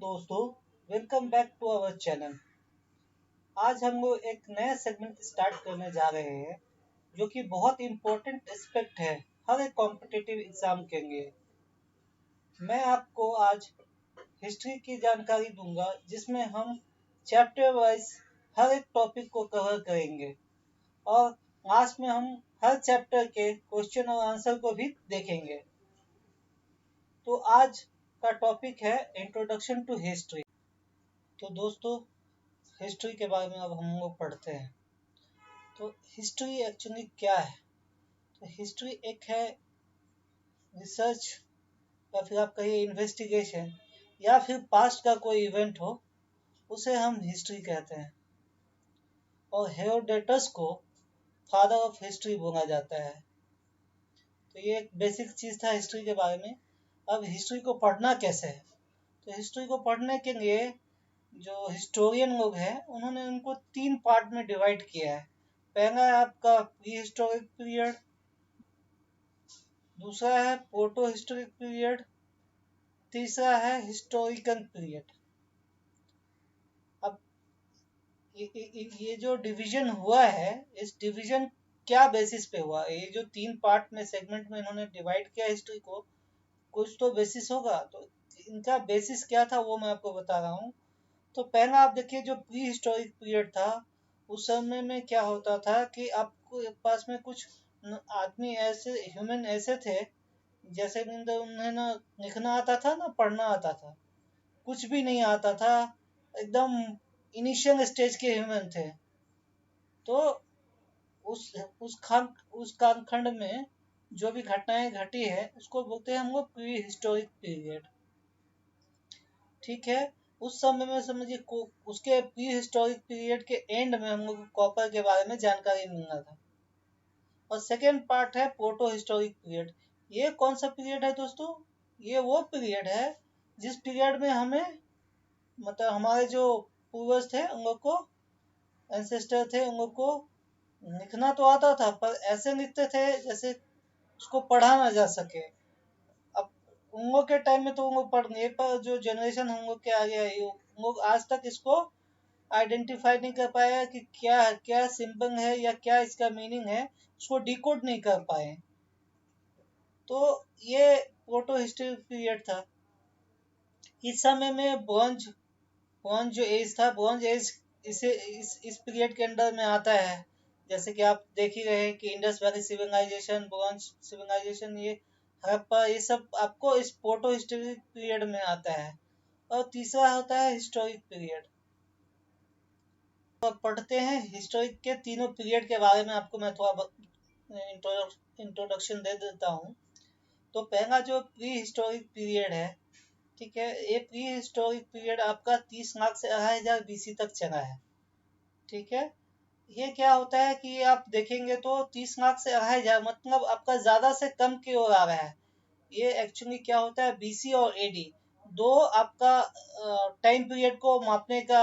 दोस्तों, welcome back to our channel. आज हम लोग एक नया सेगमेंट स्टार्ट करने जा रहे हैं जो कि बहुत इम्पोर्टेंट एस्पेक्ट है हर एक कॉम्पिटिटिव एग्जाम के लिए। मैं आपको आज हिस्ट्री की जानकारी दूंगा जिसमें हम चैप्टर वाइज हर एक टॉपिक को कवर करेंगे और लास्ट में हम हर चैप्टर के क्वेश्चन और आंसर को भी देखेंगे। तो आज का टॉपिक है इंट्रोडक्शन टू हिस्ट्री। तो दोस्तों, हिस्ट्री के बारे में अब हम लोग पढ़ते हैं। तो हिस्ट्री एक्चुअली क्या है? तो हिस्ट्री एक है रिसर्च या फिर आप कहिए इन्वेस्टिगेशन या फिर पास्ट का कोई इवेंट हो, उसे हम हिस्ट्री कहते हैं। और हेरोडेटस को फादर ऑफ हिस्ट्री बोला जाता है। तो ये एक बेसिक चीज था हिस्ट्री के बारे में। अब हिस्ट्री को पढ़ना कैसे है? तो हिस्ट्री को पढ़ने के लिए जो हिस्टोरियन लोग हैं उन्होंने उनको तीन पार्ट में डिवाइड किया है। पहला है आपका प्री हिस्टोरिक पीरियड, दूसरा है प्रोटो हिस्टोरिक पीरियड, तीसरा है हिस्टोरिकल पीरियड। अब ये जो डिवीजन हुआ है, इस डिवीजन क्या बेसिस पे हुआ? ये जो तीन पार्ट में सेगमेंट में इन्होंने डिवाइड किया हिस्ट्री को, कुछ तो बेसिस होगा। तो इनका बेसिस क्या था वो मैं आपको बता रहा हूँ। तो पहला आप देखिए, जो प्री हिस्टोरिक पीरियड था उस समय में क्या होता था कि आपको पास में कुछ आदमी ऐसे, ह्यूमन ऐसे थे जैसे कि उन्हें ना लिखना आता था ना पढ़ना आता था, कुछ भी नहीं आता था, एकदम इनिशियल स्टेज के ह्यूमन थे। तो उस उस कालखंड में जो भी घटनाएं घटी है उसको बोलते हैं हम लोग प्री हिस्टोरिक पीरियड। ठीक है। उस समय में समझिए उसके प्री हिस्टोरिक पीरियड के एंड में हम लोग को कॉपर के बारे में जानकारी मिलना था। और सेकेंड पार्ट है प्रोटो हिस्टोरिक पीरियड। ये कौन सा पीरियड है दोस्तों? ये वो पीरियड है जिस पीरियड में हमें, मतलब हमारे जो पूर्वज थे उन लोग को, एंसेस्टर थे, उन लोग को लिखना तो आता था पर ऐसे लिखते थे जैसे उसको पढ़ा ना जा सके। अब उन लोग के टाइम में तो उन लोग पढ़ नहीं, पर जो जनरेशन हम लोग के आगे आई उन लोग आज तक इसको आइडेंटिफाई नहीं कर पाया कि क्या क्या सिंबल है या क्या इसका मीनिंग है, उसको डिकोड नहीं कर पाए। तो ये प्रोटो हिस्ट्री पीरियड था। इस समय में ब्रॉन्ज जो एज था, ब्रॉन्ज एज इसे इस पीरियड के अंडर में आता है। जैसे कि आप देख ही रहे हैं कि Indus valley civilization, bronze civilization, ये हड़प्पा, ये सब आपको इस प्रोटो हिस्टोरिक पीरियड में आता है। और तीसरा होता है हिस्टोरिक पीरियड। तो अब पढ़ते हैं हिस्टोरिक के तीनों पीरियड के बारे में। आपको मैं थोड़ा इंट्रोडक्शन दे देता हूँ। तो पहला जो प्री हिस्टोरिक पीरियड है, ठीक है, ये प्री हिस्टोरिक पीरियड आपका 30 लाख से 2500 बीसी तक चला है। ठीक है। ये क्या होता है कि आप देखेंगे तो 30 लाख से 2500 मतलब आपका ज्यादा से कम की ओर आ रहा है। ये एक्चुअली क्या होता है, बीसी और एडी दो आपका टाइम पीरियड को मापने का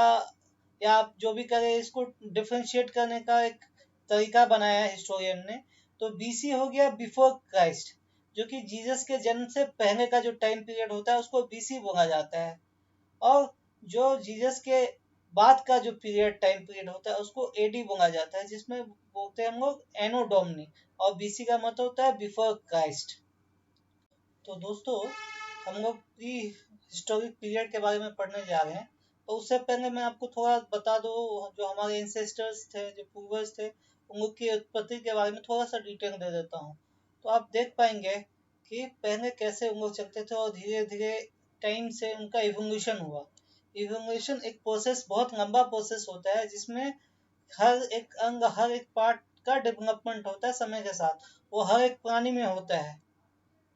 या आप जो भी करें इसको डिफरेंशिएट करने का एक तरीका बनाया है हिस्टोरियन ने। तो बीसी हो गया बिफोर क्राइस्ट, जो कि जीसस के जन्म से पहले का जो टाइम पीरियड होता है उसको बीसी बोला जाता है। और जो जीसस के बाद का जो पीरियड, टाइम पीरियड होता है उसको एडी बोला जाता है, जिसमें बोलते हैं हम लोग एनो डोमनी। और बीसी का मतलब होता है बिफोर क्राइस्ट। तो दोस्तों, हम लोग प्री हिस्टोरिक पीरियड के बारे में पढ़ने जा रहे हैं। तो उससे पहले मैं आपको थोड़ा बता दूं, जो हमारे एंसेस्टर्स थे, जो पूर्वज थे, उन लोग की उत्पत्ति के बारे में थोड़ा सा डिटेल दे देता हूँ। तो आप देख पाएंगे कि पहले कैसे उन लोग चलते थे और धीरे धीरे टाइम से उनका इवोल्यूशन हुआ। इवोल्यूशन एक प्रोसेस, बहुत लंबा प्रोसेस होता है जिसमें हर एक अंग, हर एक पार्ट का डेवलपमेंट होता है समय के साथ। वो हर एक प्राणी में होता है।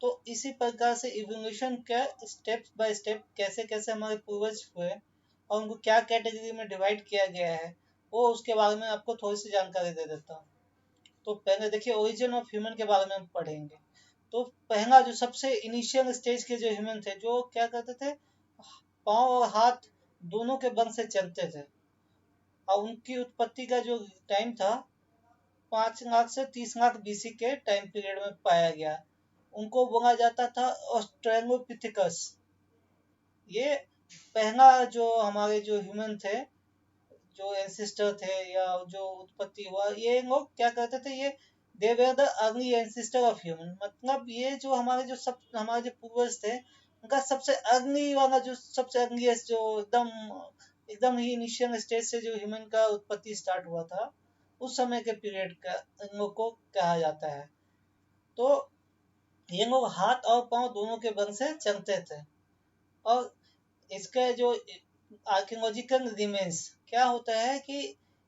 तो इसी प्रकार से इवोल्यूशन का स्टेप बाय स्टेप कैसे कैसे हमारे पूर्वज हुए और उनको क्या कैटेगरी में डिवाइड किया गया है, वो उसके बारे में आपको थोड़ी सी जानकारी दे देता हूँ। तो पहले देखिए, ओरिजिन ऑफ ह्यूमन के बारे में हम पढ़ेंगे। तो पहला जो सबसे इनिशियल स्टेज के जो ह्यूमन थे, जो क्या करते थे, पाँव और हाथ दोनों के बल से चलते थे। और उनकी उत्पत्ति का जो टाइम था 5 लाख से 30 लाख बीसी के टाइम पीरियड में पाया गया। उनको बोला जाता था ऑस्ट्रेलोपिथेकस। ये पहला जो हमारे जो ह्यूमन थे, जो एंसिस्टर थे या जो उत्पत्ति हुआ, ये लोग क्या करते थे, ये they were the early ancestor of human. मतलब ये जो हमारे जो पूर्वज थे, उनका सबसे अर्ली वाला जो सबसे अर्लीस्ट जो एकदम एकदम ही इनिशियल स्टेज से जो ह्यूमन का उत्पत्ति स्टार्ट हुआ था, उस समय के पीरियड का इन लोग को कहा जाता है। तो ये लोग हाथ और पांव दोनों के बल से चलते थे। और इसका जो आर्कियोलॉजिकल रिमेन्स क्या होता है कि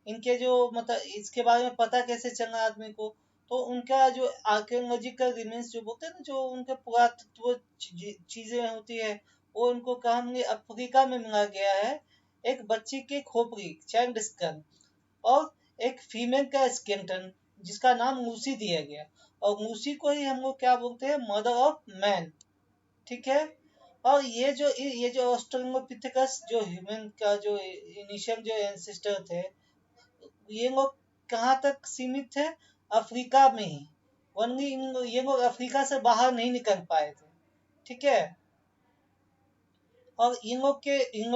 इनके जो मतलब इसके बारे में पता कैसे चलना आदमी को, तो उनका जो आर्कियोलॉजिकल रिमेन्स जो बोलते हैं ना, जो उनके पुरातत्व चीजें होती है, वो उनको कहा हमने अफ्रीका में मिला गया है। एक बच्ची की खोपड़ी, चाइल्ड स्कल, और एक फीमेल का स्केलेटन जिसका नाम लूसी दिया गया। और लूसी को ही हम लोग क्या बोलते हैं, मदर ऑफ मैन। ठीक है। और ये जो ऑस्ट्रेलोपिथेकस जो ह्यूमन का जो इनिशियल जो एंसेस्टर थे, ये लोग कहाँ तक सीमित थे, अफ्रीका में ही। ओनली ये लोग अफ्रीका से बाहर नहीं निकल पाए थे। ठीक है। और इन लोग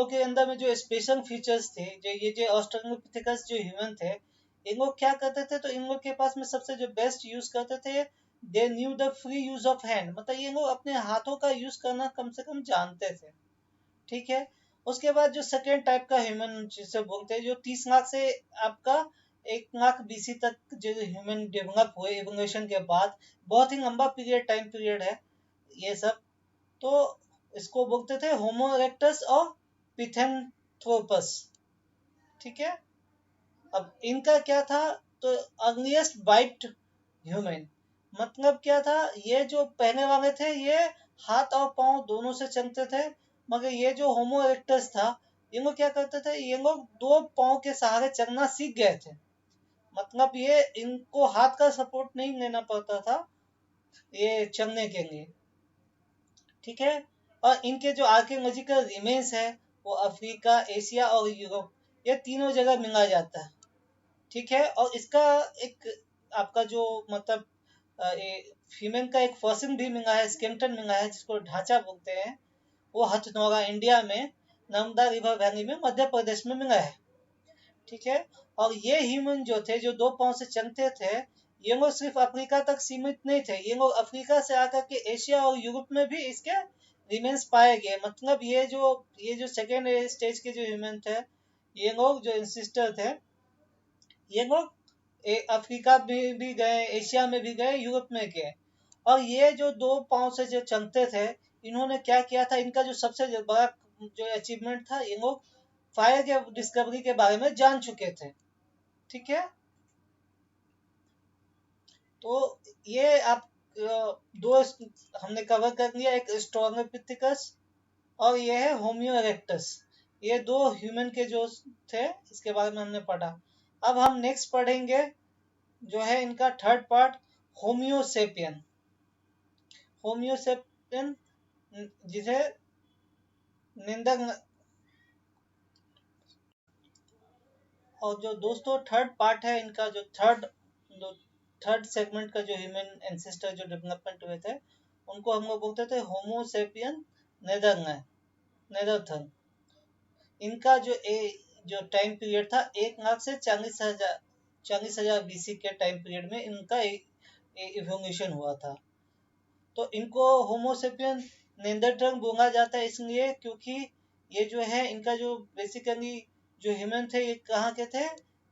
के अंदर में जो स्पेशल फीचर्स थे, जो ये जो ऑस्ट्रेलोपिथेकस जो ह्यूमन थे, इन लोग क्या करते थे, तो इन लोग के पास में सबसे जो बेस्ट यूज करते थे, they knew the free use of hand. मतलब ये लोग अपने हाथों का यूज करना कम से कम जानते थे। ठीक है। उसके बाद जो सेकेंड टाइप का ह्यूमन जिसे बोलते हैं, जो 30 लाख से आपका 1 लाख बीसी तक जो ह्यूमन डेवलप हुए इवोल्यूशन के बाद, बहुत ही लंबा टाइम पीरियड है ये सब। तो इसको बोलते थे होमो इरेक्टस और पिथेनथ्रोपस। ठीक है। अब इनका क्या था, तो अर्लीस्ट बाइट ह्यूमन, मतलब क्या था, ये जो पहले वाले थे ये हाथ और पांव दोनों से चलते थे। मगर ये जो होमो इरेक्टस था, ये लोग क्या करते थे, ये लोग दो पांव के सहारे चलना सीख गए थे। मतलब ये इनको हाथ का सपोर्ट नहीं लेना पड़ता था ये चलने के लिए। ठीक है। और इनके जो आर्कियोलॉजिकल रिमेन्स है, वो अफ्रीका, एशिया और यूरोप, ये तीनों जगह मिला जाता है। ठीक है। और इसका एक आपका जो मतलब फीमेल का एक फॉसिल भी मिला है, स्केलेटन मिला है, जिसको ढांचा बोलते हैं। वो हथनोरा इंडिया में नर्मदा रिवर वैली में मध्य प्रदेश में मिला है। ठीक है। और ये ह्यूमन जो थे, जो दो पांव से चलते थे, ये लोग सिर्फ अफ्रीका तक सीमित नहीं थे। ये लोग अफ्रीका से आकर के एशिया और यूरोप में भी इसके रिमेन्स पाए गए। मतलब ये जो सेकेंड स्टेज के जो ह्यूमन थे, ये लोग जो इंसिस्टर थे, ये लोग अफ्रीका में भी गए, एशिया में भी गए, यूरोप में गए। और ये जो दो पांव से जो चलते थे, इन्होंने क्या किया था, इनका जो सबसे बड़ा जो अचीवमेंट था, ये लोग फायर के डिस्कवरी के बारे में जान चुके थे। ठीक है। तो ये आप दो हमने कवर कर लिया, एक स्ट्रोलोपिथेकस और ये है होमियो इरेक्टस। ये दो ह्यूमन के जो थे, इसके बारे में हमने पढ़ा। अब हम नेक्स्ट पढ़ेंगे जो है इनका थर्ड पार्ट, होमियोसेपियन। होमियोसेपियन जिसे निंदक। और जो दोस्तों थर्ड पार्ट है इनका, जो थर्ड सेगमेंट का जो ह्यूमन एंसेस्टर जो डेवलपमेंट हुए थे, उनको हम लोग बोलते थे होमोसेपियन नेदरथन। इनका जो टाइम पीरियड था, 1 लाख से 40,000 बीसी के टाइम पीरियड में इनका इवोल्यूशन हुआ था। तो इनको होमोसेपियन नेंडरथल बोला जाता है इसलिए क्योंकि ये जो है इनका जो बेसिकली जो ह्यूमन थे, ये कहाँ के थे,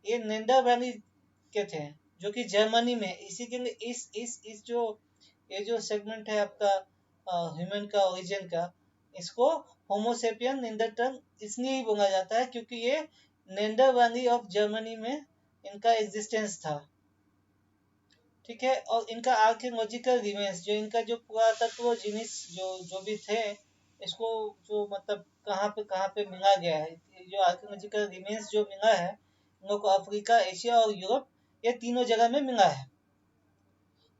ये नेंडर वैली के थे, जो कि जर्मनी में। इसी के लिए इस जो ये जो सेगमेंट है आपका ह्यूमन का ओरिजिन का, इसको होमोसेपियन नेंडरथल इसलिए ही बोला जाता है क्योंकि ये नेंडर वैली ऑफ जर्मनी में इनका एग्जिस्टेंस था। ठीक है। और इनका आर्कियोलॉजिकल रिमेन्स, जो इनका जो पुरातत्व जिनिस जो जो भी थे, इसको जो मतलब कहाँ पे मिला गया है, जो आर्कियोलॉजिकल रिमेन्स जो मिला है, इन लोग को अफ्रीका, एशिया और यूरोप, ये तीनों जगह में मिला है।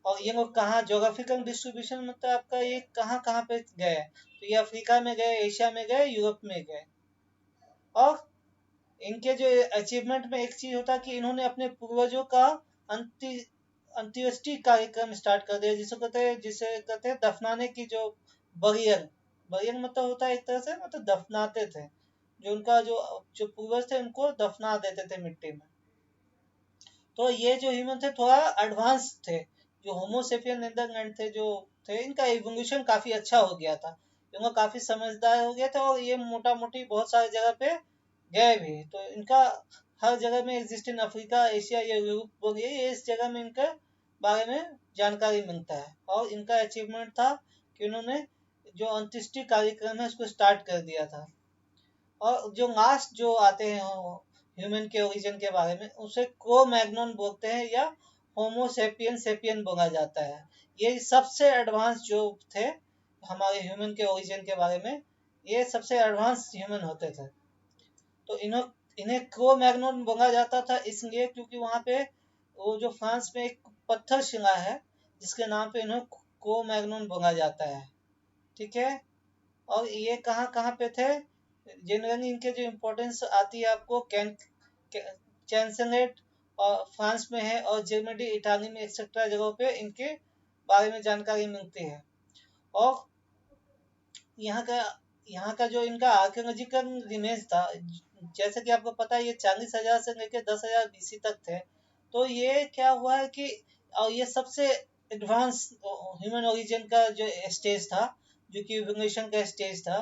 और ये लोग कहाँ जोग्राफिकल डिस्ट्रीब्यूशन मतलब आपका ये कहाँ कहाँ पे गए, तो ये अफ्रीका में गए, एशिया में गए, यूरोप में गए। और इनके जो अचीवमेंट में एक चीज होता है कि इन्होंने अपने पूर्वजों का अंति अंत्येष्टि कार्यक्रम स्टार्ट कर दिया, जिसे कहते हैं दफनाने की जो बरियल। बरियन मतलब होता है एक तरह से मतलब दफनाते थे, जो उनका जो पूर्वज थे उनको दफना देते थे मिट्टी में। तो ये जो ह्यूमन थे थोड़ा एडवांस थे, जो होमोसेपियन नेदरलैंड थे जो थे, इनका इवोल्यूशन काफी अच्छा हो गया था, इनका काफी समझदार हो गया था, और ये मोटा मोटी बहुत सारी जगह पे गए भी, तो इनका हर जगह में एग्जिस्ट इन अफ्रीका, एशिया या यूरोप हो गया, ये इस जगह में इनके बारे में जानकारी मिलता है। और इनका अचीवमेंट था कि उन्होंने जो अंत्येष्टि कार्यक्रम है उसको स्टार्ट कर दिया था। और जो लास्ट जो आते हैं ह्यूमन के ओरिजिन के बारे में, उसे क्रो मैग्नन बोलते हैं या होमो सेपियन सेपियन बोला जाता है। ये सबसे एडवांस जो थे हमारे ह्यूमन के ओरिजिन के बारे में, ये सबसे एडवांस ह्यूमन होते थे। तो इन्हें क्रो मैग्नन बोला जाता था इसलिए क्योंकि वहां पे वो जो फ्रांस में एक पत्थर शिला है जिसके नाम पे इन्हें क्रो मैग्नन बोला जाता है। ठीक है। और ये कहाँ कहाँ पे थे, जनरली इनके जो इम्पोर्टेंस आती है आपको चैंसनेट और फ्रांस में है, और जर्मनी इटाली में एक्सेट्रा जगहों पे इनके बारे में जानकारी मिलती है। और यहाँ का यहाँ का जो इनका आर्कियोलॉजिकल रिमेज था, जैसे कि आपको पता है ये 40,000 से लेकर 10,000 बीसी तक थे। तो ये क्या हुआ है कि और ये सबसे एडवांस ह्यूमन ओरिजिन का जो स्टेज था, जो कि इवोल्यूशन का स्टेज था।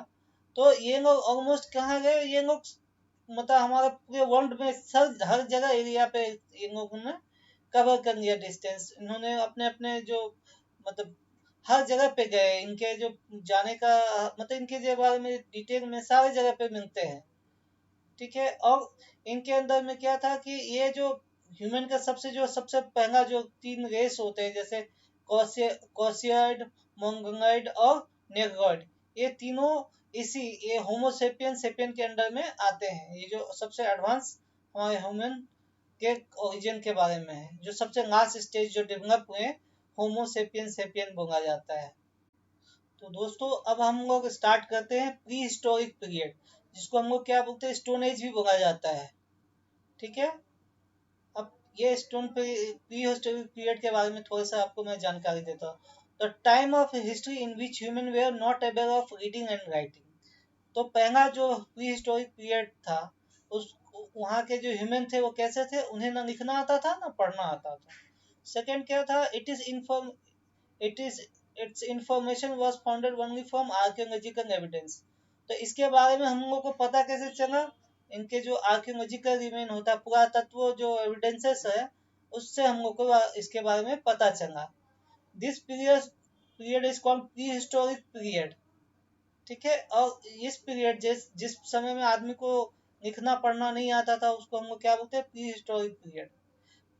तो ये लोग ऑलमोस्ट कहाँ गए, ये लोग मतलब हमारे पूरे वर्ल्ड में सब हर जगह एरिया पे इन लोगों ने कवर कर लिया डिस्टेंस। इन्होंने अपने अपने जो मतलब हर जगह पे गए, इनके जो जाने का मतलब इनके जो बारे में डिटेल में सारे जगह पे मिलते हैं। ठीक है। और इनके अंदर में क्या था कि ये जो ह्यूमन का सबसे पहला जो 3 रेस होते हैं, जैसे कॉसियर्ड, मोंगोलाइड और नेग्रॉइड, ये तीनों इसी ये होमोसेपियन सेपियन के अंडर में आते हैं। ये जो सबसे एडवांस हमारे ह्यूमन के ओरिजिन के बारे में है, जो सबसे लास्ट स्टेज जो डेवलप हुए होमोसेपियन सेपियन बोला जाता है। तो दोस्तों अब हम लोग स्टार्ट करते हैं प्री हिस्टोरिक पीरियड, जिसको हम लोग क्या बोलते हैं, स्टोन एज भी बोला जाता है। ठीक है। अब ये प्री हिस्टोरिक पीरियड के बारे में थोड़ा सा आपको मैं जानकारी देता हूँ। The time of history in which human were not able of reading and writing. तो पहला जो प्री हिस्टोरिक पीरियड था, उस वहाँ के जो ह्यूमन थे वो कैसे थे, उन्हें ना लिखना आता था ना पढ़ना आता था। सेकंड क्या था, it is its information was founded only from archaeological evidence। तो इसके बारे में हम लोगों को पता कैसे चला, इनके जो आर्कियोलॉजिकल रिमेन होता है, पुरातत्व जो एविडेंसेस है, उससे हम लोग को इसके बारे में पता चला। This period is called pre historic period. ठीक है। और इस पीरियड जिस समय में आदमी को लिखना पढ़ना नहीं आता था, उसको हम लोग क्या बोलते हैं, pre historic period.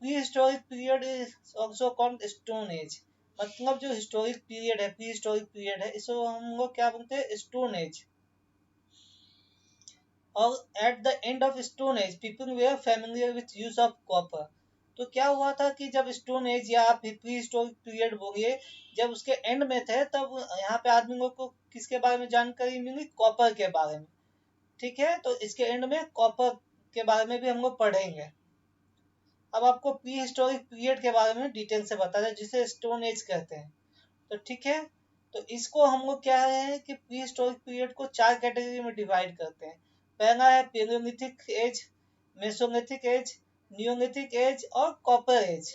Prehistoric period is also called stone age. मतलब जो हिस्टोरिक पीरियड है, प्री हिस्टोरिक पीरियड है, इसको हम लोग क्या बोलते हैं, स्टोन एज। और at the end of stone age people were familiar with use of copper. तो क्या हुआ था कि जब स्टोन एज या आप प्री हिस्टोरिक पीरियड बोलिए, जब उसके एंड में थे, तब यहाँ पे आदमी लोग को किसके बारे में जानकारी मिली, कॉपर के बारे में। ठीक है। तो इसके एंड में कॉपर के बारे में भी हम लोग पढ़ेंगे। अब आपको प्री हिस्टोरिक पीरियड के बारे में डिटेल से बता दें, जिसे स्टोन एज कहते हैं। तो ठीक है। तो इसको हम लोग क्या है कि प्री हिस्टोरिक पीरियड को 4 कैटेगरी में डिवाइड करते हैं। पहला है paleolithic age, mesolithic age, neolithic age और कॉपर एज।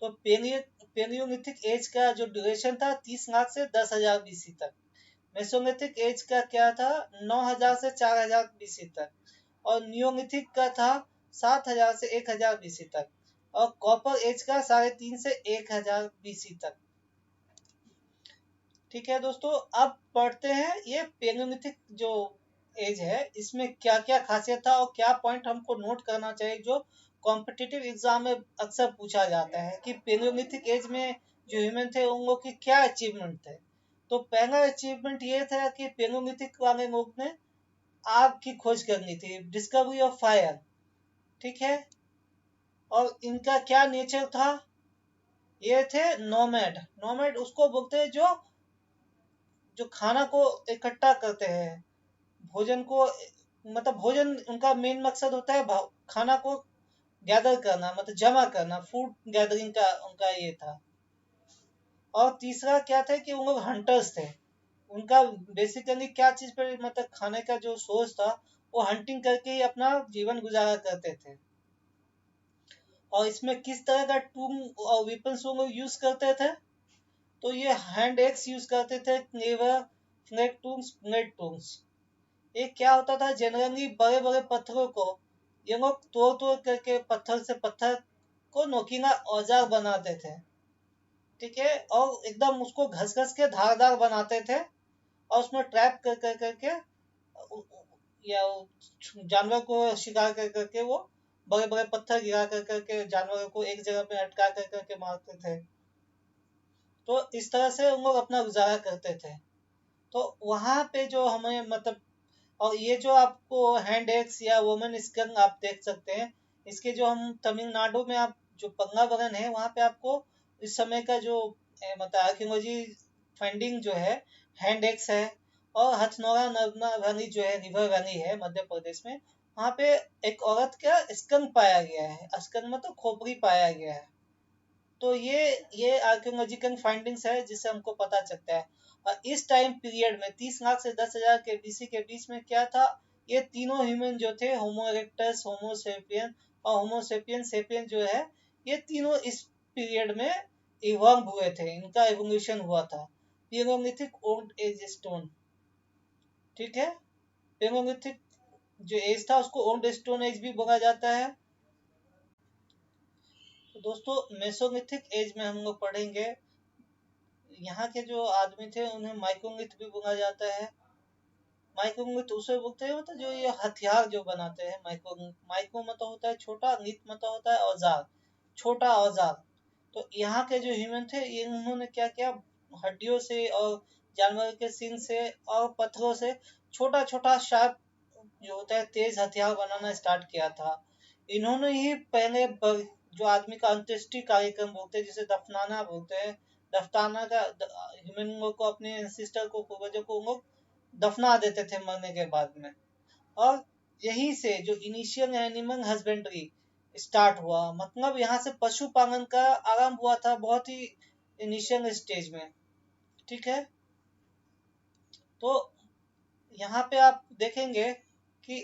तो पेलियोलिथिक एज का जो ड्यूरेशन था 30 लाख से 10,000 बीसी तक। मेसोलिथिक एज का क्या था, 9,000 से 4,000 बीसी तक। और नियोलिथिक का था 7,000 से 1,000 बीसी तक। और कॉपर एज का 3.5 से 1,000 बीसी तक। ठीक है दोस्तों, अब पढ़ते हैं ये पेलियोलिथिक जो एज है, इसमें क्या क्या खासियत था और क्या पॉइंट हमको नोट करना चाहिए, जो कॉम्पिटिटिव एग्जाम में अक्सर पूछा जाता है कि पेलियोलिथिक एज में जो ह्यूमन थे उन लोग की क्या अचीवमेंट थे। तो पहला अचीवमेंट ये था कि पेलियोलिथिक वाले लोग ने आग की खोज करनी थी, डिस्कवरी ऑफ फायर। ठीक है। और इनका क्या नेचर था, ये थे नोमैड। नोमैड उसको बोलते हैं जो जो खाना को इकट्ठा करते हैं, भोजन को, मतलब भोजन उनका मेन मकसद होता है खाना को गैदर करना, मतलब जमा करना, फूड गैदरिंग का उनका ये था। और तीसरा क्या था कि वो लोग हंटर्स थे, उनका बेसिकली क्या चीज पर मतलब खाने का जो सोर्स था, वो हंटिंग करके ही अपना जीवन गुजारा करते थे। और इसमें किस तरह का टूल और वेपन्स वो यूज करते थे, तो ये हैंड एक्स यूज करते थे, clever, flat tools, flat tools. ये क्या होता था, जनरली बड़े बड़े पत्थरों को ये लोग तोड़ तोड़ करके पत्थर से पत्थर को नोकीला औजार बनाते थे। ठीक है, और एकदम उसको घस घस के धारदार बनाते थे, और उसमें ट्रैप कर कर करके या जानवर को शिकार कर करके वो बड़े बड़े पत्थर गिरा कर करके जानवरों को एक जगह पे अटका कर करके मारते थे। तो इस तरह से उन लोग अपना गुजारा करते थे। तो वहां पे जो हमें मतलब, और ये जो आपको हैंड एक्स या वुमेन स्कंग आप देख सकते हैं, इसके जो हम तमिलनाडु में आप जो पंगावरन है वहां पे आपको इस समय का जो मतलब आर्कियोलॉजी फाइंडिंग जो है, हैंड एक्स है, और हथनोरा नर्मदा वैली जो है, रिवर वैली है मध्य प्रदेश में, वहां पे एक औरत का स्कंग पाया गया है। स्कंग मतलब खोपड़ी पाया गया है। तो ये आर्कियोलॉजिकल फाइंडिंग्स है जिससे हमको पता चलता है। और इस टाइम पीरियड में 30 लाख से 10,000 के बीसी के बीच में क्या था, ये तीनों ह्यूमन जो थे, होमो इरेक्टस, होमो सेपियन और होमो सेपियन सेपियन जो है, ये तीनों इस पीरियड में इवॉल्व हुए थे, इनका एवोल्यूशन हुआ था। पेलोलिथिक ओल्ड एज स्टोन, ठीक है। पेलोलिथिक जो एज था उसको ओल्ड स्टोन एज भी बोला जाता है। तो दोस्तों मेसोलिथिक एज में हम लोग पढ़ेंगे, यहाँ के जो आदमी थे उन्हें माइकोलिथ भी बोला जाता है। माइकोलिथ उसे बोलते हैं मतलब जो ये हथियार जो बनाते हैं। माइको मतलब होता है छोटा, लिथ मतलब होता है औजार, छोटा औजार। तो यहाँ के जो ह्यूमन थे, ये उन्होंने क्या किया, हड्डियों से और जानवर के सींग से और पत्थरों से छोटा छोटा शार्प जो होता है तेज हथियार बनाना स्टार्ट किया था। इन्होंने ही पहले जो आदमी का अंत्येष्टि कार्यक्रम बोलते हैं, जिसे दफनाना बोलते हैं, दफनाना का ह्यूमन को, अपने सिस्टर को, पूर्वजों को लोग दफना देते थे मरने के बाद में। और यही से जो इनिशियल एनिमल हस्बेंड्री स्टार्ट हुआ, मतलब यहाँ से पशुपालन का आरंभ हुआ था बहुत ही इनिशियल स्टेज में। ठीक है, तो यहाँ पे आप देखेंगे कि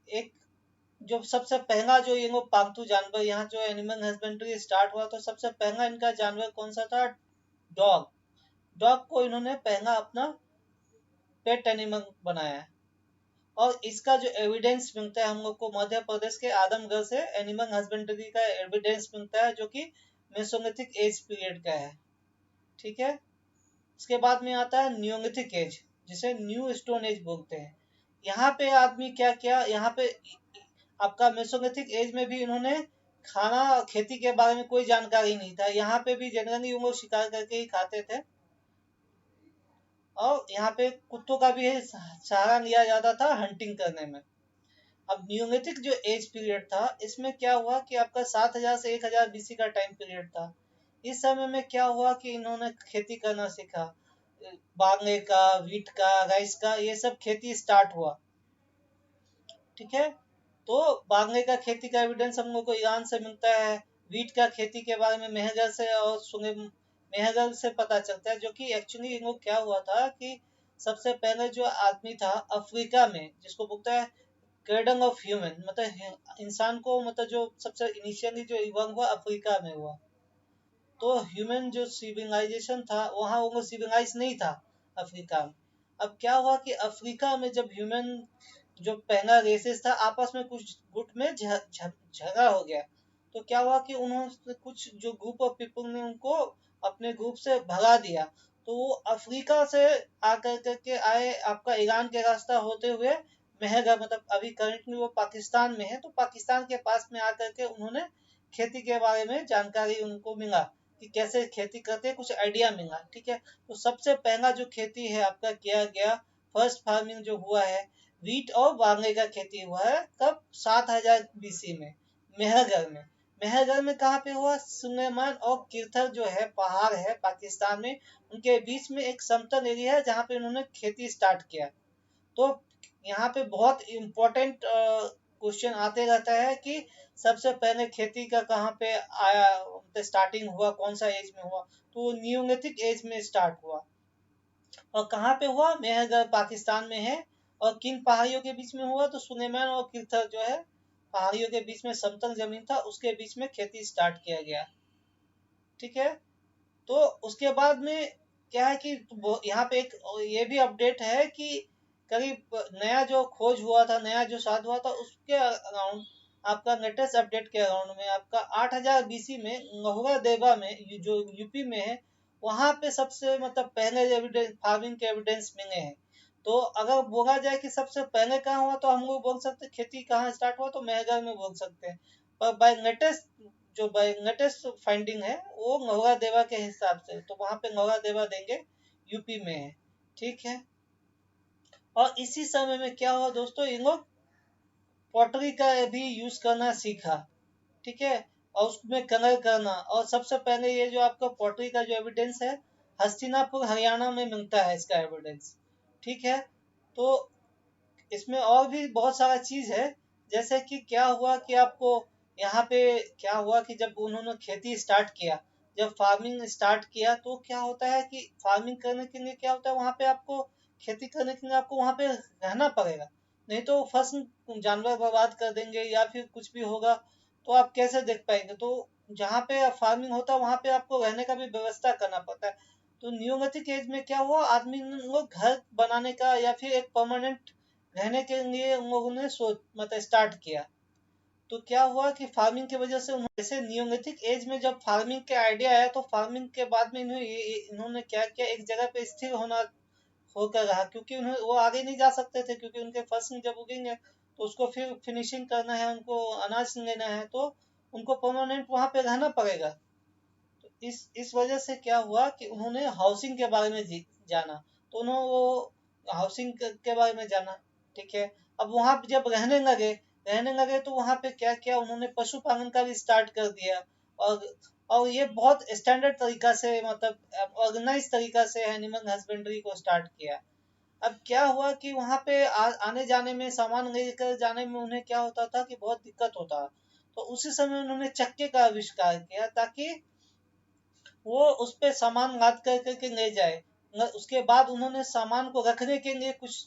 एक जो सबसे पहला जो ये लोग पालतू जानवर, यहाँ जो एनिमल हस्बेंड्री स्टार्ट हुआ, तो सबसे पहला इनका जानवर कौन सा था, डॉग। डॉग को इन्होंने पहला अपना पेट एनिमल बनाया है। और इसका जो एविडेंस मिलता है हम लोग को मध्य प्रदेश के आदमगढ़ से एनिमल हस्बेंड्री का एविडेंस मिलता है, जो कि मेसोलिथिक एज पीरियड का है। ठीक है, इसके बाद में आता है न्यूलिथिक एज, जिसे न्यू स्टोन एज बोलते हैं। यहाँ पे आदमी क्या किया, यहाँ पे आपका मेसोलिथिक एज में भी इन्होंने खाना और खेती के बारे में कोई जानकारी नहीं था। यहाँ पे भी जनरली वो लोग शिकार करके ही खाते थे, और यहाँ पे कुत्तों का भी सहारा लिया जाता था हंटिंग करने में। अब न्यूलिथिक जो एज पीरियड था, इसमें क्या हुआ कि आपका 7,000 से 1,000 बीसी का टाइम पीरियड था। इस समय में क्या हुआ कि इन्होंने खेती करना सीखा, बांग्ले का, वीट का, राइस का, ये सब खेती स्टार्ट हुआ। ठीक है, तो बांग्ले का खेती का एविडेंस हम लोग को ईरान से मिलता है। वीट का खेती के बारे में मेहगर से और मेहगर से पता चलता है, जो कि एक्चुअली इन लोग क्या हुआ था कि सबसे पहले जो आदमी था अफ्रीका में, जिसको बोलता है क्रेडल ऑफ ह्यूमन, मतलब इंसान को, मतलब जो सबसे इनिशियली जो इवॉल्व हुआ अफ्रीका में हुआ। तो ह्यूमन जो सिविलाइजेशन था वहाँ वो सिविलाइज नहीं था अफ्रीका में। अब क्या हुआ कि अफ्रीका में जब ह्यूमन जो पहला रेसेस था आपस में कुछ गुट में झगड़ा हो गया, तो क्या हुआ कि उन्होंने कुछ जो ग्रुप ऑफ पीपल ने उनको अपने ग्रुप से भगा दिया। तो वो अफ्रीका से आकर करके आए, आपका ईरान के रास्ता होते हुए मेहगा, मतलब अभी करंटली वो पाकिस्तान में है, तो पाकिस्तान के पास में आकर के उन्होंने खेती के बारे में जानकारी उनको मिला कि कैसे खेती करते हैं, कुछ आइडिया मिला। ठीक है, तो सबसे पहला जो खेती है आपका किया गया, फर्स्ट फार्मिंग जो हुआ है, वीट और बांग्ले का खेती हुआ है, कब, 7,000 बीसी में, मेहरगढ़ में। मेहरगढ़ में कहाँ पे हुआ, सुलेमान और किरथर जो है पहाड़ है पाकिस्तान में, उनके बीच में एक समतल एरिया है जहाँ पे उन्होंने खेती स्टार्ट किया। तो यहाँ पे बहुत इम्पोर्टेंट क्वेश्चन आते रहता है कि सबसे पहले खेती का कहाँ पे आया, स्टार्टिंग हुआ कौन सा एज में हुआ, तो न्यूलिथिक एज में स्टार्ट हुआ। और कहाँ पे हुआ, मेहरगढ़ पाकिस्तान में है। और किन पहाड़ियों के बीच में हुआ, तो सुलेमान और किरथर जो है पहाड़ियों के बीच में समतल जमीन था, उसके बीच में खेती स्टार्ट किया गया। ठीक है। तो उसके बाद में क्या है कि यहाँ पे एक ये भी अपडेट है कि करीब नया जो खोज हुआ था, नया जो साध हुआ था, उसके अराउंड आपका लेटेस्ट अपडेट के अराउंड में आपका 8000 बीसी में नहुरा देवा में जो यूपी में है, वहां पे सबसे मतलब पहले एविडेंस, फार्मिंग के एविडेंस मिले हैं। तो अगर बोला जाए कि सबसे पहले कहाँ हुआ, तो हम लोग बोल सकते हैं खेती कहाँ स्टार्ट हुआ, तो मेहरगढ़ में बोल सकते हैं। पर बाय लेटेस्ट फाइंडिंग है वो नौगा देवा के हिसाब से, तो वहां पे नौगा देवा देंगे यूपी में है। ठीक है। और इसी समय में क्या हुआ दोस्तों, इन लोग पॉटरी का भी यूज करना सीखा। ठीक है। और उसमें कलर करना, और सबसे पहले ये जो आपका पॉटरी का जो एविडेंस है, हस्तिनापुर हरियाणा में मिलता है इसका एविडेंस। ठीक है। तो इसमें और भी बहुत सारा चीज है। जैसे कि क्या हुआ कि आपको यहाँ पे क्या हुआ कि जब उन्होंने खेती स्टार्ट किया, जब फार्मिंग स्टार्ट किया, तो क्या होता है कि फार्मिंग करने के लिए क्या होता है, वहां पे आपको खेती करने के लिए आपको वहां पे रहना पड़ेगा। नहीं तो फसल जानवर बर्बाद कर देंगे या फिर कुछ भी होगा, तो आप कैसे देख पाएंगे। तो जहाँ पे फार्मिंग होता है वहां पे आपको रहने का भी व्यवस्था करना पड़ता है। तो नियोलिथिक एज में क्या हुआ, आदमी लोग घर बनाने का या फिर एक परमानेंट रहने के लिए उन लोगों ने सोच मतलब स्टार्ट किया। तो क्या हुआ कि फार्मिंग की वजह से उन्होंने, जैसे नियोलिथिक एज में जब फार्मिंग के आइडिया आया, तो फार्मिंग के बाद में इन्होंने क्या किया, एक जगह पे स्थिर होना होकर रहा, क्योंकि उन्हें वो आगे नहीं जा सकते थे, क्योंकि उनके फसल जब उगेंगे तो उसको फिर फिनिशिंग करना है, उनको अनाज लेना है, तो उनको परमानेंट वहां पे रहना पड़ेगा। तो इस वजह से क्या हुआ कि उन्होंने हाउसिंग के बारे में जाना। तो उन्होंने वो हाउसिंग के बारे में जाना। ठीक है। अब वहां पे जब रहने लगे तो वहां पे क्या किया उन्होंने, पशुपालन का भी स्टार्ट कर दिया। और और ये बहुत स्टैंडर्ड तरीका से मतलब ऑर्गेनाइज तरीका से एनिमल हस्बेंड्री को स्टार्ट किया। अब क्या हुआ कि वहां पे आने जाने में, सामान लेकर जाने में उन्हें क्या होता था कि बहुत दिक्कत होता। तो उसी समय उन्होंने चक्के का आविष्कार किया, ताकि वो उस पे सामान लाद कर करके ले जाए। उसके बाद उन्होंने सामान को रखने के लिए कुछ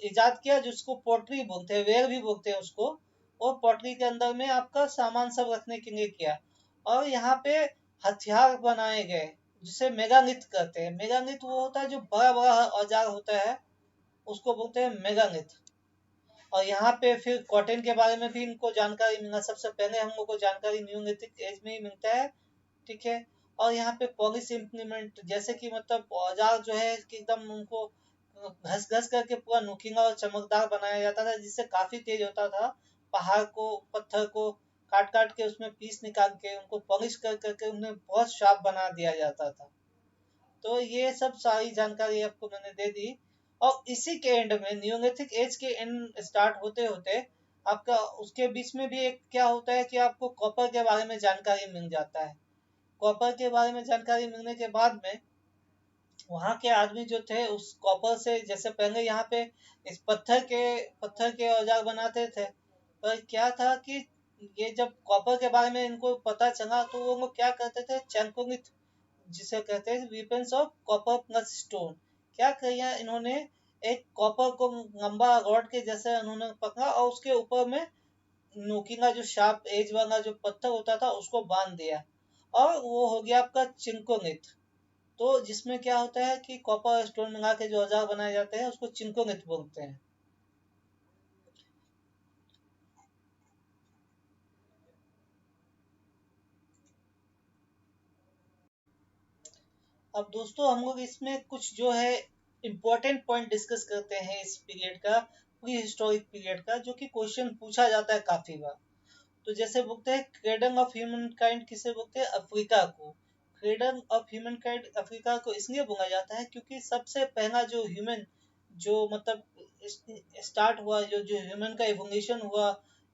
इजाद किया, जिसको पोट्री बोलते हैं, वेयर भी बोलते हैं उसको। और पोट्री के अंदर में आपका सामान सब रखने के लिए किया। और यहाँ पे हथियार बनाए गए, जिसे मेगालिथ कहते हैं। मेगालिथ वो होता है जो बड़ा बड़ा औजार होता है, उसको बोलते हैं मेगालिथ। और यहाँ पे फिर कॉटन के बारे में भी इनको जानकारी मिला, सबसे पहले हम लोग को जानकारी न्यूलिथिक एज में ही मिलता है। ठीक है। और यहाँ पे पॉलिश इम्प्लीमेंट, जैसे कि मतलब औजार जो है कि एकदम उनको घस घस करके पूरा नुकीला और चमकदार बनाया जाता था, जिससे काफी तेज होता था। पहाड़ को, पत्थर को काट काट के उसमें पीस निकाल के उनको पॉलिश कर करके उन्हें बहुत शार्प बना दिया जाता था। तो ये सब सारी जानकारी आपको मैंने दे दी। और इसी के एंड में, नियोलिथिक एज के एंड स्टार्ट होते होते आपका उसके बीच में भी एक क्या होता है कि आपको कॉपर के बारे में जानकारी मिल जाता है। कॉपर के बारे में जानकारी मिलने के बाद में वहां के आदमी जो थे, उस कॉपर से, जैसे पहले यहाँ पे इस पत्थर के औजार बनाते थे। पर क्या था कि ये जब कॉपर के बारे में इनको पता चला, तो वो लोग क्या करते थे, चैंकोलिथ, जिसे कहते हैं weapons of copper plus stone. क्या किया इन्होंने, एक कॉपर को लंबा रॉड के जैसे उन्होंने पकड़ा, और उसके ऊपर में नोकीला जो शार्प एज वाला जो पत्थर होता था उसको बांध दिया। और वो हो गया आपका चिंकोलिथ। तो जिसमें क्या होता है कि कॉपर स्टोन मिला के जो औजार बनाए जाते हैं उसको चिंकोलिथ बोलते हैं। अब दोस्तों हम लोग इसमें कुछ जो है इम्पोर्टेंट पॉइंट डिस्कस करते हैं इस पीरियड का, प्री हिस्टोरिक पीरियड का, जो कि क्वेश्चन पूछा जाता है काफी बार। तो जैसे बोलते हैं क्रेडल ऑफ ह्यूमन काइंड किसे बोलते हैं, अफ्रीका को। Cradle of human kind Africa को इसलिए बोला जाता है क्योंकि सबसे पहला जो ह्यूमन, जो मतलब स्टार्ट हुआ, जो जो ह्यूमन का इवोल्यूशन हुआ,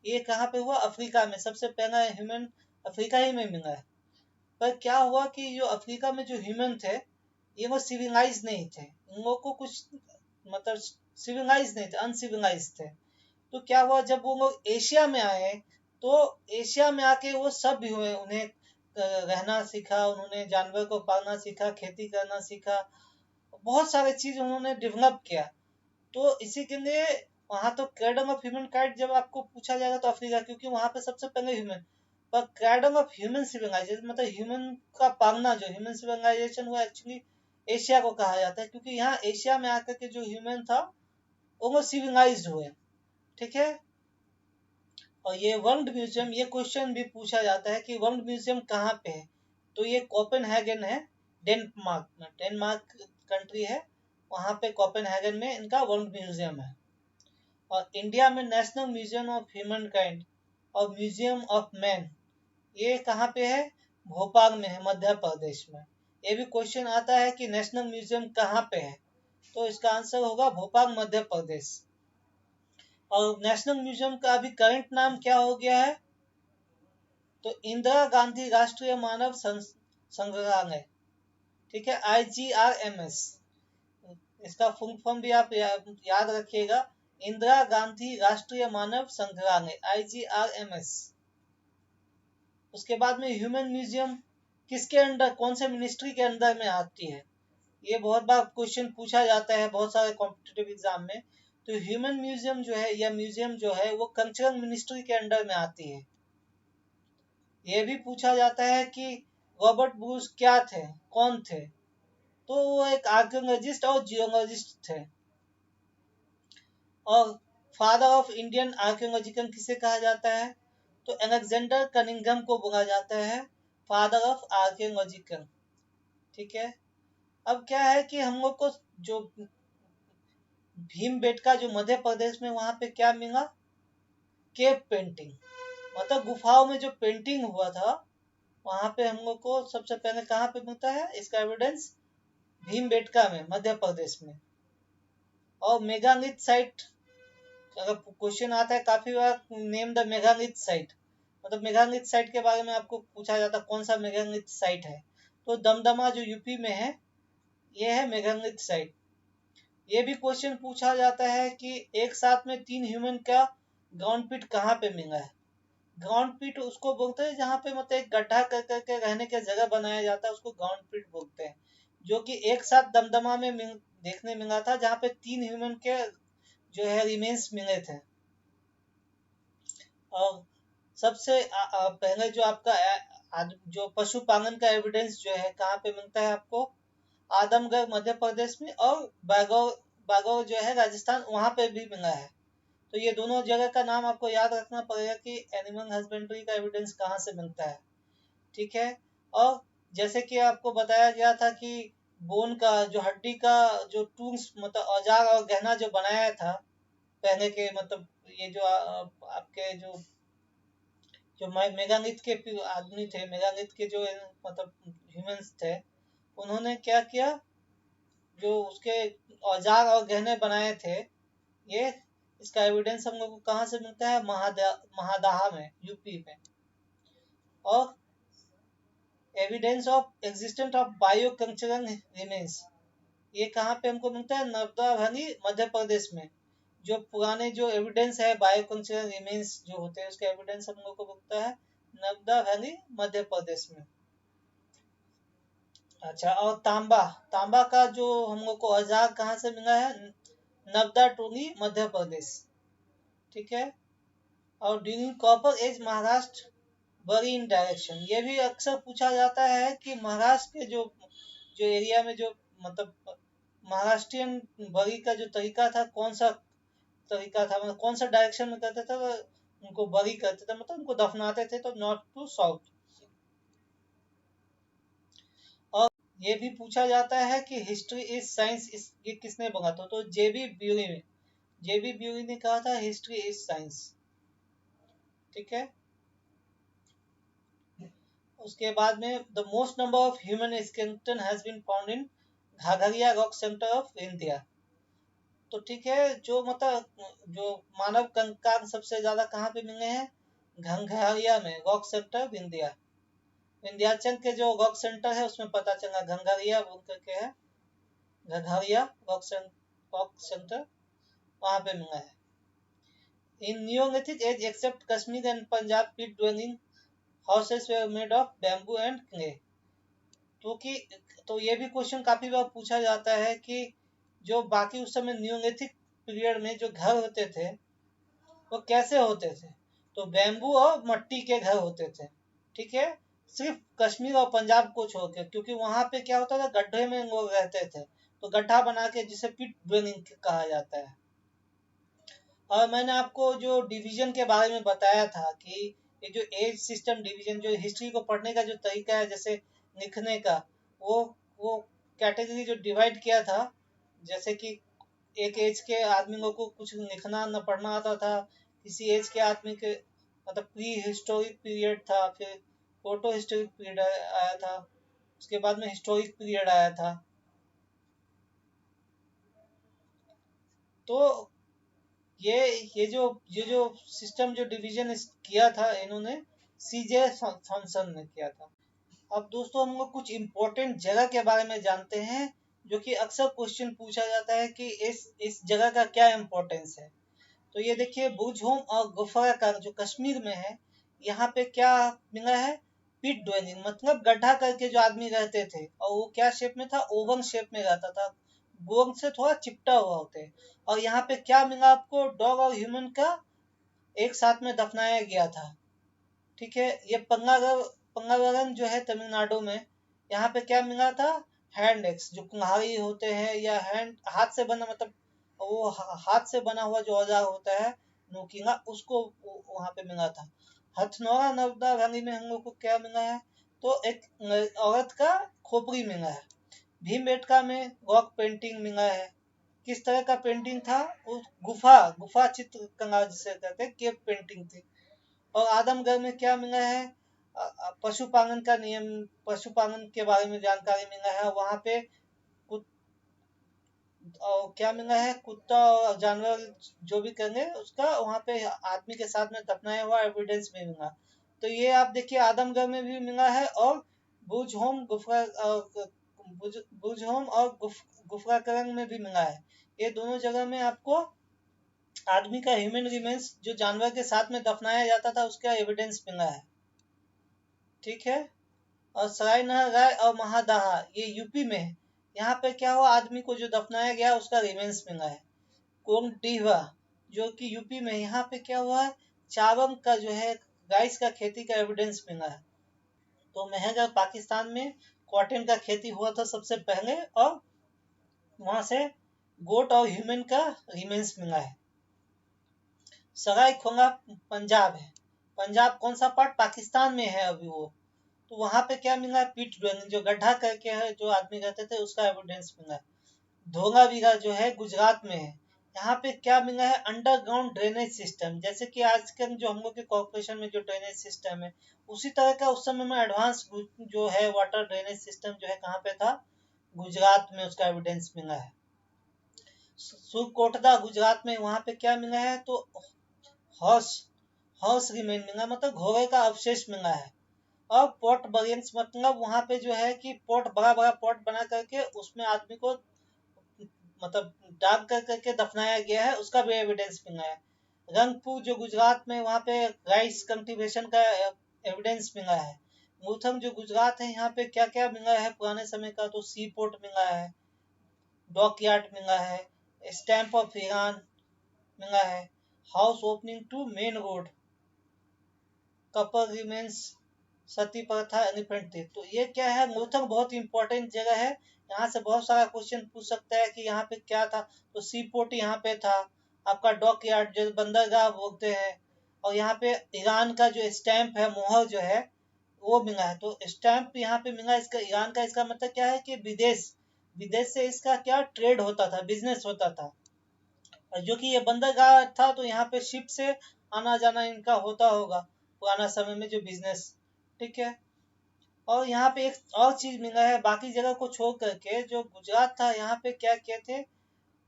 ये कहाँ पे हुआ, अफ्रीका में। सबसे पहला ह्यूमन अफ्रीका ही में मिला है। पर क्या हुआ कि जो अफ्रीका में जो ह्यूमन थे, ये वो सिविलाइज नहीं थे। इन लोगों को कुछ मतलब सिविलाइज नहीं थे, अनसिविलाइज थे। तो क्या हुआ, जब वो लोग एशिया में आए, तो एशिया में आके वो सब भी हुए, उन्हें रहना सीखा, उन्होंने जानवर को पालना सीखा, खेती करना सीखा। बहुत सारे चीज उन्होंने डेवलप किया। तो इसी के लिए वहां तो क्रेडल ऑफ ह्यूमन काइंड जब आपको पूछा जाएगा तो अफ्रीका, क्योंकि वहां पे सबसे पहले ह्यूमन, पर क्रेडल ऑफ ह्यूमन सिविलाइजेशन मतलब ह्यूमन का पालना जो ह्यूमन सिविलाइजेशन हुआ एक्चुअली एशिया को कहा जाता है, क्योंकि यहाँ एशिया में आकर के जो ह्यूमन था वो सिविलाइज्ड हुए। ठीक है। और ये वर्ल्ड म्यूजियम, ये क्वेश्चन भी पूछा जाता है कि वर्ल्ड म्यूजियम कहाँ पे है, तो ये कोपेनहेगन है, डेनमार्क में, डेनमार्क कंट्री है, वहां पे कोपेनहेगन में इनका वर्ल्ड म्यूजियम है। और इंडिया में national museum of human kind और म्यूजियम ऑफ मैन, ये कहाँ पे है, भोपाल में है, मध्य प्रदेश में। ये भी क्वेश्चन आता है कि नेशनल म्यूजियम कहाँ पे है, तो इसका आंसर होगा भोपाल, मध्य प्रदेश। और नेशनल म्यूजियम का अभी करंट नाम क्या हो गया है, तो इंदिरा गांधी राष्ट्रीय मानव संग्रहालय। ठीक है, IGRMS, इसका फुल फॉर्म भी आप याद रखिएगा, इंदिरा गांधी राष्ट्रीय मानव संग्रहालय, IGRMS। उसके बाद में ह्यूमन म्यूजियम किसके अंडर, कौन से मिनिस्ट्री के अंदर में आती है, ये बहुत बार क्वेश्चन पूछा जाता है बहुत सारे कॉम्पिटिटिव एग्जाम में। तो ह्यूमन म्यूजियम जो है या म्यूजियम जो है वो कल्चरल मिनिस्ट्री के अंडर में आती है। ये भी पूछा जाता है कि रॉबर्ट ब्रूस क्या थे, कौन थे, तो वो एक आर्कियोलॉजिस्ट और जियोलॉजिस्ट थे। और फादर ऑफ इंडियन आर्कियोलॉजिकल किसे कहा जाता है, तो अलेक्जेंडर कनिंघम को बोला जाता है फादर ऑफ आर्कियोलॉजिकल। ठीक है। अब क्या है कि हम लोग को जो भीमबेटका जो मध्य प्रदेश में, वहां पे क्या मिला, केव पेंटिंग, मतलब गुफाओं में जो पेंटिंग हुआ था, वहां पे हम लोग को सबसे पहले कहाँ पे मिलता है इसका एविडेंस, भीमबेटका में, मध्य प्रदेश में। और मेगालिथ साइट, अगर क्वेश्चन आता है काफी बार, नेम द मेगालिथ साइट, मतलब मेगालिथ साइट के बारे में आपको पूछा जाता है कौन सा मेगालिथ साइट है, तो दमदमा जो यूपी में है, ये है मेगालिथ साइट। ये भी क्वेश्चन पूछा जाता है कि एक साथ में 3 ह्यूमन का ग्राउंड पिट कहाँ पे मिला है। ग्राउंड पिट उसको बोलते हैं जहाँ पे मतलब एक गड्ढा कर करके रहने की जगह बनाया जाता है, उसको ग्राउंड पिट बोलते हैं, जो कि एक साथ दमदमा में देखने मिला था, जहाँ पे 3 ह्यूमन के जो है रिमेन्स मिले थे। और सबसे पहले जो आपका जो पशुपालन का एविडेंस जो है कहाँ पे मिलता है आपको, आदमगढ़ मध्य प्रदेश में, और बागौर जो है राजस्थान, वहां पे भी मिला है। तो ये दोनों जगह का नाम आपको याद रखना पड़ेगा कि एनिमल हस्बेंड्री का एविडेंस कहाँ से मिलता है। ठीक है। और जैसे कि आपको बताया गया था कि बोन का जो हड्डी का जो टूल्स मतलब औजार और गहना जो बनाया था पहले के, मतलब ये जो आपके जो मेगालिथ के आदमी थे, मेगालिथ के जो मतलब ह्यूमंस थे, उन्होंने क्या किया, जो उसके औजार और गहने बनाए थे, ये इसका एविडेंस हम लोग को कहाँ से मिलता है, महादाहा में, यूपी में। और evidence of existence of biocultural remains, ये कहाँ पे हमको मिलता है, नर्मदा वैली मध्य प्रदेश में। जो पुराने जो एविडेंस है बायोकल्चरल रिमेन्स जो होते हैं, उसका एविडेंस हम लोग को मिलता है नर्मदा वैली मध्य प्रदेश में। अच्छा, और तांबा, तांबा का जो हम लोग को औजार कहाँ से मिला है, नर्मदा टोली मध्य प्रदेश। ठीक है। और ड्यूरिंग कॉपर एज महाराष्ट्र बरी इन डायरेक्शन, ये भी अक्सर पूछा जाता है कि महाराष्ट्र के जो जो एरिया में जो मतलब महाराष्ट्रियन बरी का जो तरीका था, कौन सा तरीका था, मतलब कौन सा डायरेक्शन में करते थे, उनको बरी करते थे, मतलब उनको दफनाते थे, तो नॉर्थ टू साउथ। और ये भी पूछा जाता है कि हिस्ट्री इज साइंस, ये किसने बोला था, तो जेबी ब्यूरी ने कहा था हिस्ट्री इज साइंस। ठीक है। उसके बाद में the most number of human skeleton has been found in Ghaghariya rock center of India. तो ठीक है, जो मतलब जो मानव कंकाल सबसे ज्यादा कहाँ पे मिले हैं, घंघरिया में, rock center of India. Vindhyachal के जो रॉक सेंटर है उसमें पता चला, घंघरिया बोल करके है, घघरिया रॉक सेंटर, वहां पे मिला है। In neolithic age except Kashmir and Punjab pit dwelling houses were made of bamboo and clay, क्योंकि तो ये भी क्वेश्चन काफी बार पूछा जाता है कि जो बाकी उस समय न्यूलिथिक पीरियड में जो घर होते थे वो कैसे होते थे। तो बैम्बू और मट्टी के घर होते थे, ठीक है, सिर्फ कश्मीर और पंजाब को छोड़ के, क्योंकि वहां पे क्या होता था, गड्ढे में लोग रहते थे, तो गड्ढा बना के जिसे पिट ड्वेलिंग कहा जाता है। और मैंने आपको जो डिवीजन के बारे में बताया था कि ये जो एज सिस्टम डिवीजन, जो हिस्ट्री को पढ़ने का जो तरीका है, जैसे लिखने का, वो वो कैटेगरी जो डिवाइड किया था, जैसे कि एक एज के आदमी को कुछ लिखना न पढ़ना आता था, किसी एज के आदमी के मतलब प्री हिस्टोरिक पीरियड था, फिर फोटो हिस्टोरिक पीरियड आया था, उसके बाद में हिस्टोरिक पीरियड आया था। तो ये ये जो सिस्टम जो डिवीजन किया था इन्होंने, सीजे थॉमसन ने किया था। अब दोस्तों हम लोग कुछ इम्पोर्टेंट जगह के बारे में जानते हैं, जो कि अक्सर क्वेश्चन पूछा जाता है कि इस जगह का क्या इम्पोर्टेंस है। तो ये देखिए, बुझहोम और गुफा का जो कश्मीर में है, यहाँ पे क्या मिला है, पिट ड्वेलिंग, मतलब गड्ढा करके जो आदमी रहते थे, और वो क्या शेप में था, ओवन शेप में रहता था, गोंग से थोड़ा चिपटा हुआ होते। और यहाँ पे क्या मिला आपको, डॉग और ह्यूमन का एक साथ में दफनाया गया था, ठीक है। ये पंगागरन जो है तमिलनाडु में, यहाँ पे क्या मिला था, हैंड एक्स, जो कुल्हाड़ी होते हैं, या हैंड हाथ से बना, मतलब वो हाथ से बना हुआ जो औजार होता है नोकीला, उसको वहां पे मिला था। हथनौरा नर्मदा वैली में हम लोग को क्या मिला है, तो एक औरत का खोपड़ी मिला है। भीमबेटका में रॉक पेंटिंग मिला है। किस तरह का पेंटिंग था, उस गुफा चित्र कला जिसे कहते हैं, केव पेंटिंग थी। और आदमगढ़ में क्या मिला है, पशुपालन का नियम, पशुपालन के बारे में जानकारी मिला है। वहां पे और क्या मिला है, कुत्ता और जानवर जो भी करेंगे उसका वहां पे आदमी के साथ में दफनाया हुआ एविडेंस भी मिला। तो ये आप देखिए, आदमगढ़ में भी मिला है, और बुज होम गुफा बुज होम और गुफराकरन में भी मिला है। ये दोनों जगह में आपको आदमी का ह्यूमन रिमेन्स जो जानवर के साथ में दफनाया जाता था उसका एविडेंस मिला है, ठीक है। और सराय राय और महादाहा, ये यूपी में है। यहाँ पे क्या हुआ, आदमी को जो दफनाया गया उसका रिमेन्स मिला है। कोंगडीवा जो कि यूपी में, यहाँ पे क्या हुआ है, चावल का जो है राइस का खेती का एविडेंस मिला है। तो मेहरगढ़ पाकिस्तान में कॉटन का खेती हुआ था सबसे पहले, और वहां से गोट और ह्यूमन का रिमेन्स मिला है। सराय खोंगा पंजाब है। पंजाब कौन सा पार्ट, पाकिस्तान में है अभी वो। तो वहां पे क्या मिला है, पिट ड्वेलिंग, जो गड्ढा करके है जो आदमी रहते थे उसका एविडेंस मिला है। धोलावीरा जो है गुजरात में है। यहाँ पे क्या मिला है, अंडरग्राउंड ड्रेनेज सिस्टम, जैसे कि आजकल जो हम लोग के कॉर्पोरेशन में जो ड्रेनेज सिस्टम है, उसी तरह का उस समय में एडवांस जो है वाटर ड्रेनेज सिस्टम जो है कहाँ पे था, गुजरात में, उसका एविडेंस मिला है। सुरकोटदा गुजरात में, वहां पे क्या मिला है, तो हॉर्स हॉर्स रिमेन मिला, मतलब घोड़े का अवशेष मिला है। और पॉट बरियंस, मतलब वहां पे जो है कि पॉट, बड़ा बड़ा पॉट बना करके उसमें आदमी को मतलब डाग कर करके दफनाया गया है, उसका भी एविडेंस मिला है। रंगपुर जो गुजरात में, वहां पे राइस कल्टीवेशन का एविडेंस मिला है। मूथम जो गुजरात है, यहाँ पे क्या क्या मिला है पुराने समय का, तो सी पोर्ट मिला है, डॉकयार्ड मिला है, स्टैम्प ऑफ ईरान मिला है, house opening to main road, couple remains, sati प्रथा, एलिफेंट थे। तो ये क्या है, मुल्थंग बहुत इंपॉर्टेंट जगह है। यहाँ से बहुत सारा क्वेश्चन पूछ सकता है कि यहाँ पे क्या था, तो सी पोर्ट यहाँ पे था, आपका डॉक यार्ड जो बंदरगाह बोलते हैं, और यहाँ पे ईरान का जो स्टैंप है, मोहर जो है वो मिला है। तो स्टैंप यहाँ पे मिला इसका, ईरान का, इसका मतलब क्या है कि विदेश विदेश से इसका क्या ट्रेड होता था, बिजनेस होता था। और जो कि ये बंदरगाह था, तो यहाँ पे शिप से आना जाना इनका होता होगा पुराना समय में जो बिजनेस, ठीक है। और यहाँ पे एक और चीज मिला है, बाकी जगह को छोड़ करके जो गुजरात था, यहाँ पे क्या किए थे,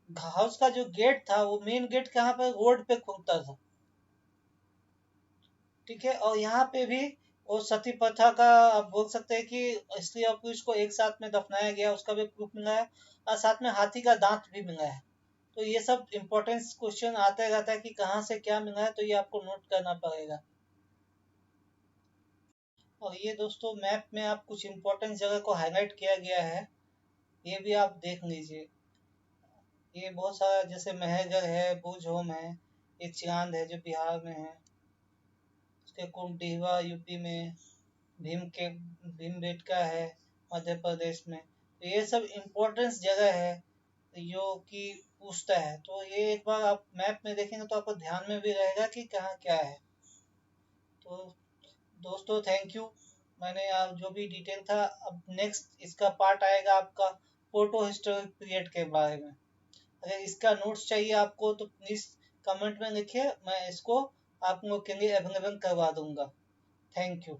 हाउस का जो गेट था वो मेन गेट कहाँ पे, रोड पे खुलता था, ठीक है। और यहाँ पे भी वो सती प्रथा का आप बोल सकते हैं कि स्त्री और पुरुष को एक साथ में दफनाया गया, उसका भी प्रूफ मिला है। और साथ में हाथी का दांत भी मिला है। तो ये सब इम्पोर्टेंस क्वेश्चन आते रहता है कि कहाँ से क्या मिला है, तो ये आपको नोट करना पड़ेगा। और ये दोस्तों मैप में आप कुछ इम्पोर्टेंट जगह को हाईलाइट किया गया है, ये भी आप देख लीजिए। ये बहुत सारा जैसे महलगढ़ है, बुज होम है, ये चांद है जो बिहार में है, उसके कुमडीवा यूपी में, भीम के भीमबेटका है मध्य प्रदेश में। तो ये सब इम्पोर्टेंस जगह है जो कि पूछता है, तो ये एक बार आप मैप में देखेंगे तो आपको ध्यान में भी रहेगा कि कहाँ क्या है। तो दोस्तों थैंक यू। मैंने आप जो भी डिटेल था, अब नेक्स्ट इसका पार्ट आएगा आपका फोटो हिस्टोरिक पीरियड के बारे में। अगर इसका नोट्स चाहिए आपको तो प्लीज़ कमेंट में लिखिए, मैं इसको आप लोग के लिए अवेलेबल करवा दूंगा। Thank you.